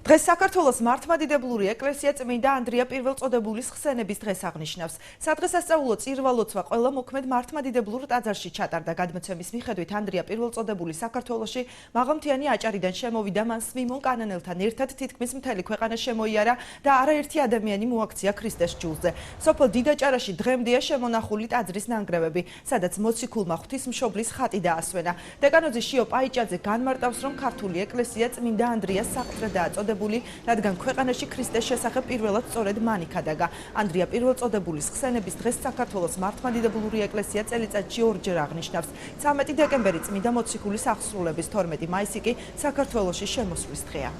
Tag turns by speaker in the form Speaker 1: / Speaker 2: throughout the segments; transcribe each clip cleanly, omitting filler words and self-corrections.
Speaker 1: დღეს საქართველოს მართლმადიდებლური ეკლესია წმინდა ანდრია პირველწოდებულის ხსენების დღეს აღნიშნავს. სადღესასწაულო წირვა-ლოცვა ყველა მოქმედ მართლმადიდებლურ ტაძარში ჩატარდა. გადმოცემის მიხედვით ანდრია პირველწოდებული საქართველოში მაღალმთიანი აჭარიდან შემოვიდა, მან სვიმონ კანანელთან ერთად თითქმის მთელი ქვეყანა შემოიარა და არაერთი ადამიანი მოაქცია ქრისტეს ჯულზე. სოფელ დიდაჭარაში დღემდეა შემონახული ტაძრის ნანგრევები, სადაც მოციქულმა ღვთისმშობლის ხატი დაასვენა. დეკანოზი შიო პაიჭაძე განმარტავს, რომ ქართული ეკლესია წმინდა ანდრიას საყდრადაა წოდებული, რადგან ქვეყანაში ქრისტეს შესახებ პირველად სწორედ მან იქადაგა. ანდრია პირველწოდებულის ხსენების დღეს საქართველოს მართლმადიდებლური ეკლესია წელიწადში ორჯერ აღნიშნავს. 13 დეკემბერი წმინდა მოციქულის აღსრულების, 12 მაისი კი საქართველოში შემოსვლის დღეა.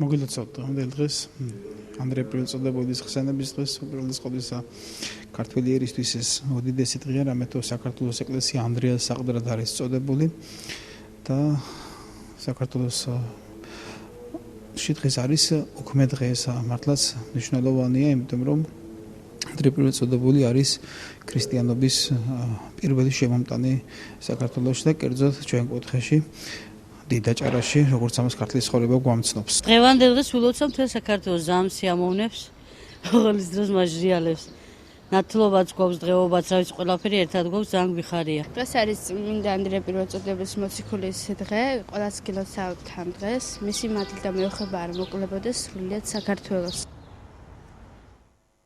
Speaker 2: მოგილოცავთ დღევანდელ დღეს ანდრია პირველწოდებულის ხსენების დღეს, უპირველეს ყოვლისა ქართველი ერისთვის ეს უდიდესი დღეა, რამე თუ საქართველოს ეკლესია ანდრიას საყდრად არის წოდებული და საქართველოს დღეს არის უქმე დღე, მართლაც მნიშვნელოვანია, იმიტომ რომ ანდრია პირველწოდებული არის ქრისტიანობის პირველი შემომტანი საქართველოში და კერძოდ ჩვენ კუთხეში დიდაჭარაში, როგორც ამას ქართლის ცხოვრება გვამცნობს.
Speaker 3: დღევანდელ დღეს ვილოცავ მთელ საქართველოს ზამს სიამოვნებს, ყოველის დროს მაჟრიალებს. ნათლობაც გვაქვს, დღეობაც, რა ვიცი, ყველაფერი ერთად გვაქვს, ძალიან გვიხარია.
Speaker 4: დღეს არის წმინდა ანდრია პირველწოდებულის მოციქულის დღე, ყველას გილოცავთ ამ დღეს. მისი მადლი და მეუღება არ მოკლებოდეს სრულიად საქართველოს.